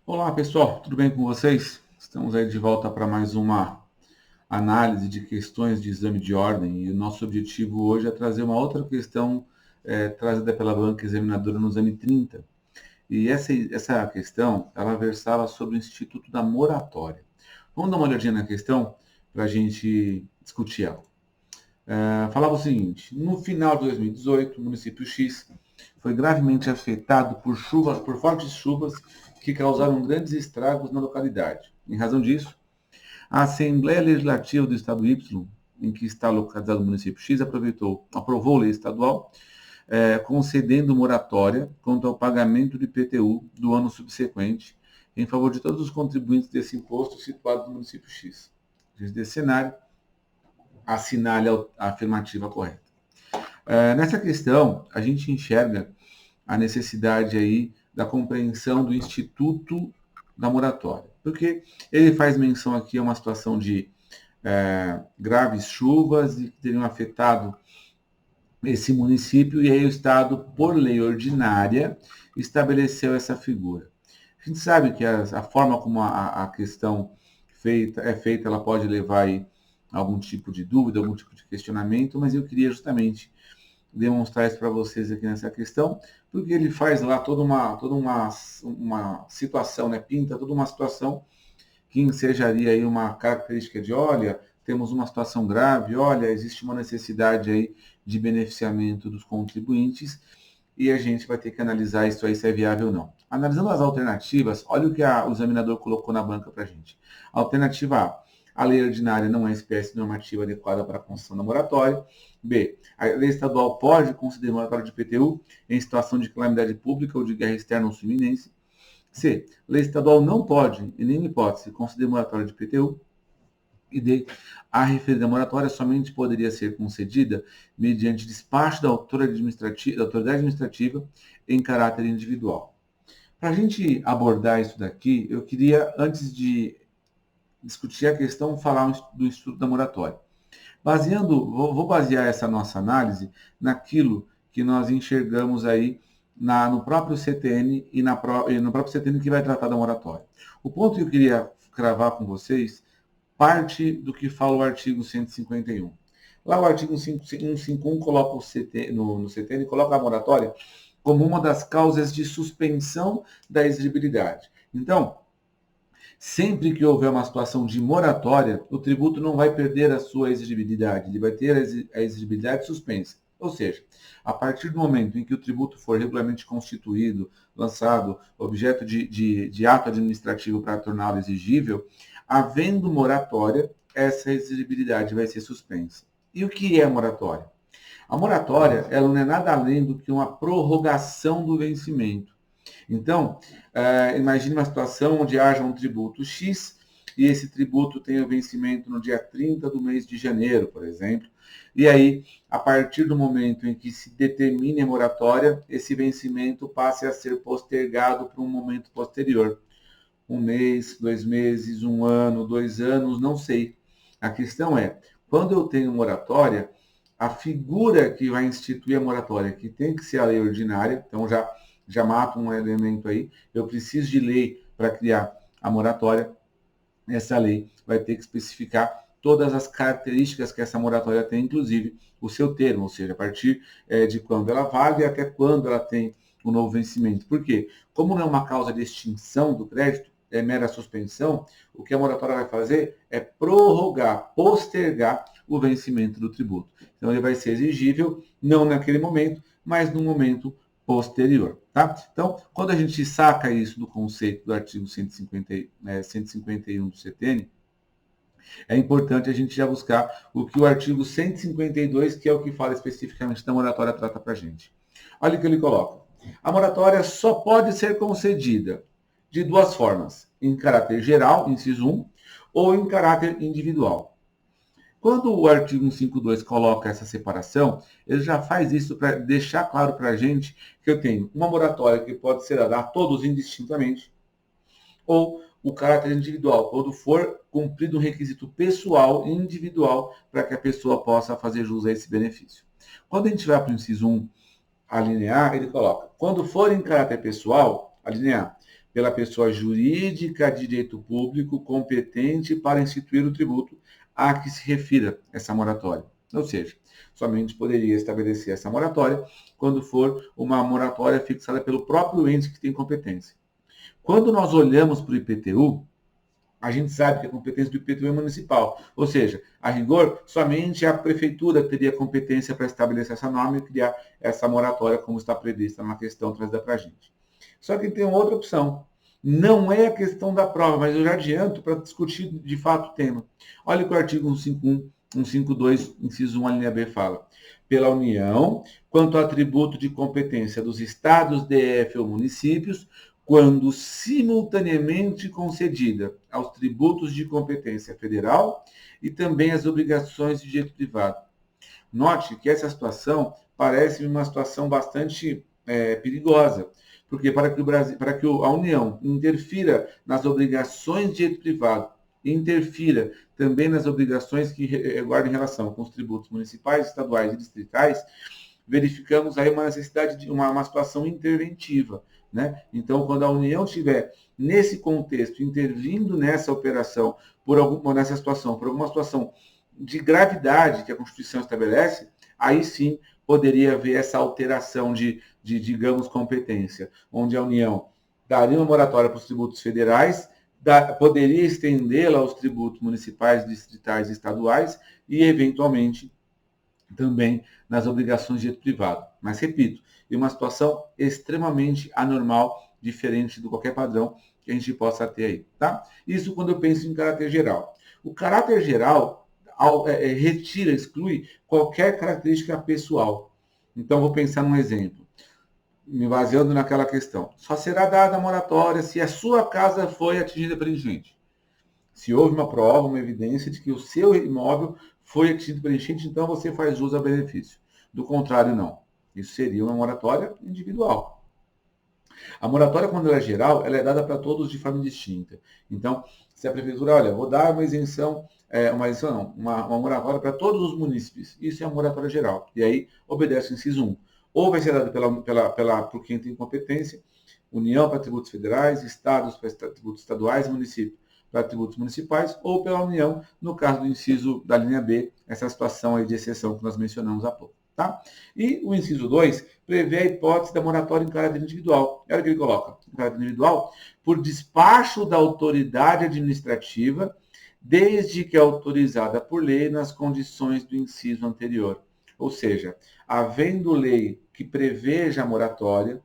Olá pessoal, tudo bem com vocês? Estamos aí de volta para mais uma análise de questões de exame de ordem e o nosso objetivo hoje é trazer uma outra questão trazida pela banca examinadora no exame 30. E essa questão, ela versava sobre o Instituto da Moratória. Vamos dar uma olhadinha na questão para a gente discutir ela. Falava o seguinte: no final de 2018, o município X foi gravemente afetado por fortes chuvas que causaram grandes estragos na localidade. Em razão disso, a Assembleia Legislativa do Estado Y, em que está localizado o município X, aprovou lei estadual, concedendo moratória quanto ao pagamento de IPTU do ano subsequente, em favor de todos os contribuintes desse imposto situado no município X. Desse cenário, assinale a afirmativa correta. Nessa questão, a gente enxerga a necessidade aí da compreensão do Instituto da Moratória, porque ele faz menção aqui a uma situação de graves chuvas e que teriam afetado esse município, e aí o Estado, por lei ordinária, estabeleceu essa figura. A gente sabe que a forma como a questão é feita, ela pode levar aí algum tipo de dúvida, algum tipo de questionamento, mas eu queria justamente demonstrar isso para vocês aqui nessa questão, porque ele faz lá uma situação, né? Pinta toda uma situação que ensejaria aí uma característica de, olha, temos uma situação grave, olha, existe uma necessidade aí de beneficiamento dos contribuintes e a gente vai ter que analisar isso aí se é viável ou não. Analisando as alternativas, olha o que o examinador colocou na banca para a gente. Alternativa A lei ordinária não é espécie normativa adequada para a concessão da moratória. B, a lei estadual pode conceder moratória de IPTU em situação de calamidade pública ou de guerra externa ou iminência. C, lei estadual não pode, em nenhuma hipótese, conceder moratória de IPTU. E D, a referida moratória somente poderia ser concedida mediante despacho da autoridade administrativa em caráter individual. Para a gente abordar isso daqui, eu queria, antes de discutir a questão, falar do Instituto da Moratória. Vou basear essa nossa análise naquilo que nós enxergamos aí no próprio CTN e no próprio CTN que vai tratar da moratória. O ponto que eu queria cravar com vocês parte do que fala o artigo 151. Lá o artigo 151 coloca no CTN, coloca a moratória como uma das causas de suspensão da exigibilidade. Então, sempre que houver uma situação de moratória, o tributo não vai perder a sua exigibilidade, ele vai ter a exigibilidade suspensa. Ou seja, a partir do momento em que o tributo for regularmente constituído, lançado, objeto de ato administrativo para torná-lo exigível, havendo moratória, essa exigibilidade vai ser suspensa. E o que é moratória? A moratória, ela não é nada além do que uma prorrogação do vencimento. Então, imagine uma situação onde haja um tributo X e esse tributo tenha o vencimento no dia 30 do mês de janeiro, por exemplo. E aí, a partir do momento em que se determine a moratória, esse vencimento passe a ser postergado para um momento posterior. Um mês, 2 meses, 1 ano, 2 anos, não sei. A questão é, quando eu tenho moratória, a figura que vai instituir a moratória, que tem que ser a lei ordinária, então já mato um elemento aí, eu preciso de lei para criar a moratória, essa lei vai ter que especificar todas as características que essa moratória tem, inclusive o seu termo, ou seja, a partir de quando ela vale até quando ela tem o novo vencimento. Por quê? Como não é uma causa de extinção do crédito, é mera suspensão, o que a moratória vai fazer é prorrogar, postergar o vencimento do tributo. Então ele vai ser exigível, não naquele momento, mas no momento posterior. Tá? Então, quando a gente saca isso do conceito do artigo 151 do CTN, é importante a gente já buscar o que o artigo 152, que é o que fala especificamente da moratória, trata para a gente. Olha o que ele coloca. A moratória só pode ser concedida de duas formas, em caráter geral, inciso 1, ou em caráter individual. Quando o artigo 152 coloca essa separação, ele já faz isso para deixar claro para a gente que eu tenho uma moratória que pode ser dada a todos indistintamente, ou o caráter individual, quando for cumprido um requisito pessoal e individual para que a pessoa possa fazer jus a esse benefício. Quando a gente vai para o inciso 1, a linha A, ele coloca, quando for em caráter pessoal, a linha A, pela pessoa jurídica de direito público competente para instituir o tributo a que se refira essa moratória. Ou seja, somente poderia estabelecer essa moratória quando for uma moratória fixada pelo próprio ente que tem competência. Quando nós olhamos para o IPTU, a gente sabe que a competência do IPTU é municipal, ou seja, a rigor, somente a prefeitura teria competência para estabelecer essa norma e criar essa moratória como está prevista na questão trazida para a gente. Só que tem outra opção. Não é a questão da prova, mas eu já adianto para discutir de fato o tema. Olha o que o artigo 151, 152, inciso 1, a linha B fala. Pela União, quanto ao atributo de competência dos estados, DF ou municípios, quando simultaneamente concedida aos tributos de competência federal e também às obrigações de direito privado. Note que essa situação parece uma situação bastante perigosa, porque para que, a União interfira nas obrigações de direito privado e interfira também nas obrigações que guardam relação com os tributos municipais, estaduais e distritais, verificamos aí uma necessidade de uma situação interventiva. Né? Então, quando a União estiver nesse contexto, intervindo nessa operação, nessa situação, por alguma situação de gravidade que a Constituição estabelece, aí sim poderia haver essa alteração digamos, competência, onde a União daria uma moratória para os tributos federais, poderia estendê-la aos tributos municipais, distritais e estaduais e, eventualmente, também nas obrigações de direito privado. Mas, repito, em uma situação extremamente anormal, diferente de qualquer padrão que a gente possa ter aí. Tá? Isso quando eu penso em caráter geral. O caráter geral retira, exclui qualquer característica pessoal. Então, vou pensar num exemplo, me baseando naquela questão. Só será dada a moratória se a sua casa foi atingida pela enchente. Se houve uma prova, uma evidência de que o seu imóvel foi atingido pela enchente, então você faz jus ao benefício. Do contrário, não. Isso seria uma moratória individual. A moratória, quando ela é geral, ela é dada para todos de forma distinta. Então, se a prefeitura, olha, vou dar uma isenção, uma moratória para todos os munícipes. Isso é uma moratória geral. E aí, obedece o inciso 1. Ou vai ser dada por quem tem competência, União para tributos federais, estados para tributos estaduais, município para tributos municipais, ou pela União, no caso do inciso da linha B, essa situação aí de exceção que nós mencionamos há pouco. Tá? E o inciso 2 prevê a hipótese da moratória em caráter individual. Olha o que ele coloca, em caráter individual, por despacho da autoridade administrativa, desde que autorizada por lei nas condições do inciso anterior. Ou seja, havendo lei que preveja a moratória,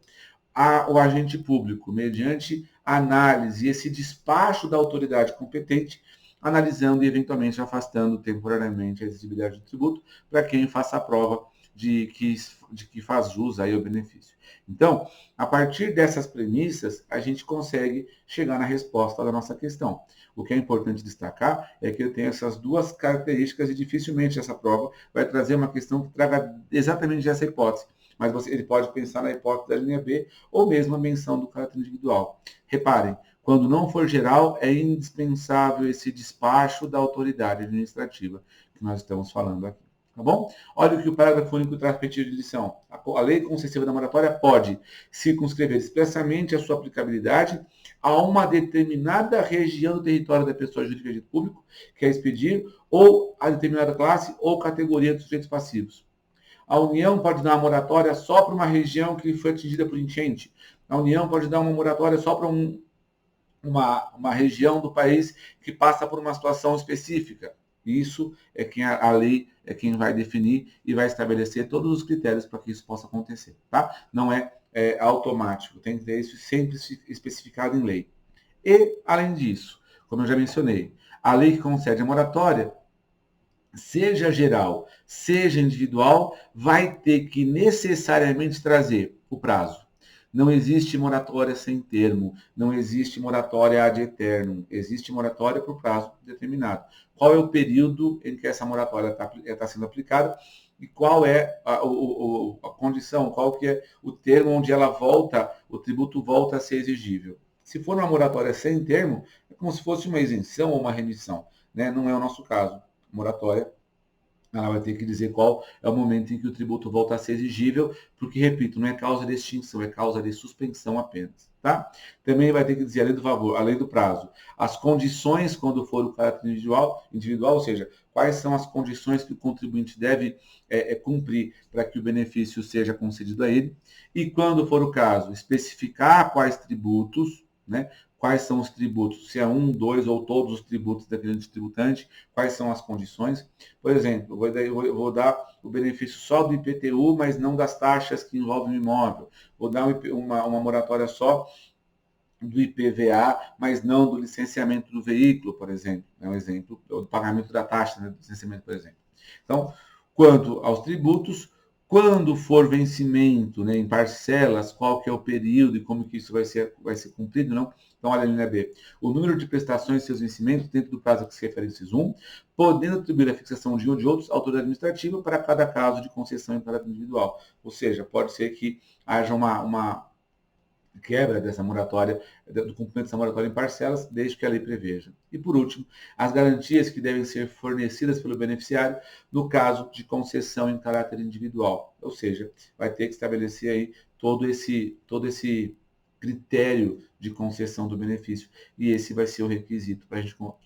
o agente público, mediante análise e esse despacho da autoridade competente, analisando e eventualmente afastando temporariamente a exigibilidade do tributo para quem faça a prova de que faz jus aí ao benefício. Então, a partir dessas premissas, a gente consegue chegar na resposta da nossa questão. O que é importante destacar é que eu tenho essas duas características e dificilmente essa prova vai trazer uma questão que traga exatamente essa hipótese. Mas ele pode pensar na hipótese da linha B ou mesmo a menção do caráter individual. Reparem, quando não for geral, é indispensável esse despacho da autoridade administrativa que nós estamos falando aqui. Tá bom? Olha o que o parágrafo único traz pedido de lição. A lei concessiva da moratória pode circunscrever expressamente a sua aplicabilidade a uma determinada região do território da pessoa jurídica de público que é expedir, ou a determinada classe ou categoria de sujeitos passivos. A União pode dar uma moratória só para uma região que foi atingida por enchente. A União pode dar uma moratória só para uma região do país que passa por uma situação específica. Isso é quem a lei é quem vai definir e vai estabelecer todos os critérios para que isso possa acontecer. Tá? Não é automático, tem que ter isso sempre especificado em lei. E, além disso, como eu já mencionei, a lei que concede a moratória, seja geral, seja individual, vai ter que necessariamente trazer o prazo. Não existe moratória sem termo, não existe moratória ad eternum, existe moratória por prazo determinado. Qual é o período em que essa moratória está sendo aplicada e qual é a condição, qual que é o termo onde o tributo volta a ser exigível. Se for uma moratória sem termo, é como se fosse uma isenção ou uma remissão, né? Não é o nosso caso. Moratória ela vai ter que dizer qual é o momento em que o tributo volta a ser exigível, porque, repito, não é causa de extinção, é causa de suspensão apenas, tá? Também vai ter que dizer, além do favor, além do prazo, as condições quando for o caráter individual, ou seja, quais são as condições que o contribuinte deve cumprir para que o benefício seja concedido a ele, e quando for o caso, especificar quais tributos, né? Quais são os tributos, se é um, dois ou todos os tributos daquele ente tributante, quais são as condições. Por exemplo, eu vou dar o benefício só do IPTU, mas não das taxas que envolvem o imóvel. Vou dar uma moratória só do IPVA, mas não do licenciamento do veículo, por exemplo. É um exemplo do pagamento da taxa, né, do licenciamento, por exemplo. Então, quanto aos tributos, quando for vencimento, né, em parcelas, qual que é o período e como que isso vai ser cumprido, não? Então, olha a linha B. O número de prestações e seus vencimentos dentro do prazo a que se refere inciso 1, podendo atribuir a fixação de um ou de outros à autoridade administrativa para cada caso de concessão em caráter individual. Ou seja, pode ser que haja uma quebra dessa moratória, do cumprimento dessa moratória em parcelas, desde que a lei preveja. E, por último, as garantias que devem ser fornecidas pelo beneficiário no caso de concessão em caráter individual. Ou seja, vai ter que estabelecer aí todo esse critério de concessão do benefício, e esse vai ser o requisito para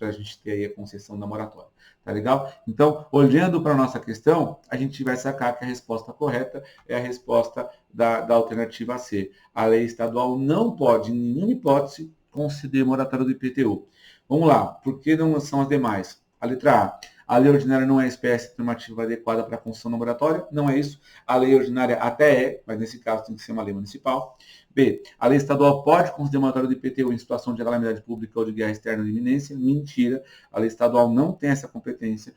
a gente ter aí a concessão da moratória. Tá legal? Então, olhando para a nossa questão, a gente vai sacar que a resposta correta é a resposta da alternativa C. A lei estadual não pode, em nenhuma hipótese, conceder moratória do IPTU. Vamos lá, por que não são as demais? A letra A lei ordinária não é espécie normativa adequada para a concessão da moratória, não é isso. A lei ordinária até é, mas nesse caso tem que ser uma lei municipal. B, a lei estadual pode conceder moratória do IPTU em situação de calamidade pública ou de guerra externa de iminência. Mentira, a lei estadual não tem essa competência.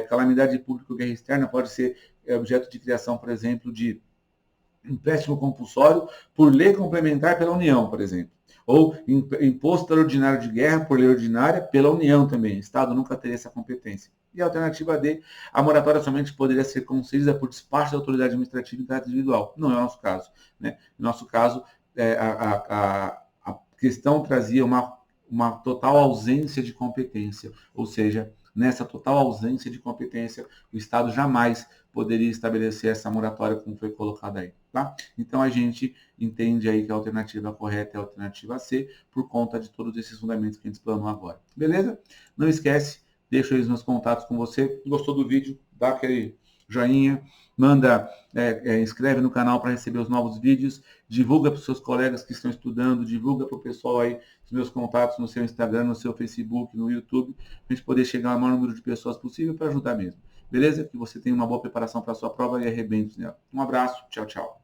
Calamidade pública ou guerra externa pode ser objeto de criação, por exemplo, de empréstimo compulsório por lei complementar pela União, por exemplo. Ou imposto extraordinário de guerra por lei ordinária pela União também. O Estado nunca teria essa competência. E a alternativa D, a moratória somente poderia ser concedida por despacho da autoridade administrativa em caráter individual. Não é o nosso caso. Né? No nosso caso, a questão trazia uma total ausência de competência, ou seja, nessa total ausência de competência, o Estado jamais poderia estabelecer essa moratória como foi colocada aí, tá? Então a gente entende aí que a alternativa correta é a alternativa C, por conta de todos esses fundamentos que a gente explanou agora. Beleza? Não esquece, deixo aí os meus contatos com você. Gostou do vídeo? Dá aquele joinha, manda, inscreve no canal para receber os novos vídeos, divulga para os seus colegas que estão estudando, divulga para o pessoal aí os meus contatos no seu Instagram, no seu Facebook, no YouTube, para a gente poder chegar ao maior número de pessoas possível para ajudar mesmo. Beleza? Que você tenha uma boa preparação para a sua prova e arrebente nela. Um abraço, tchau, tchau.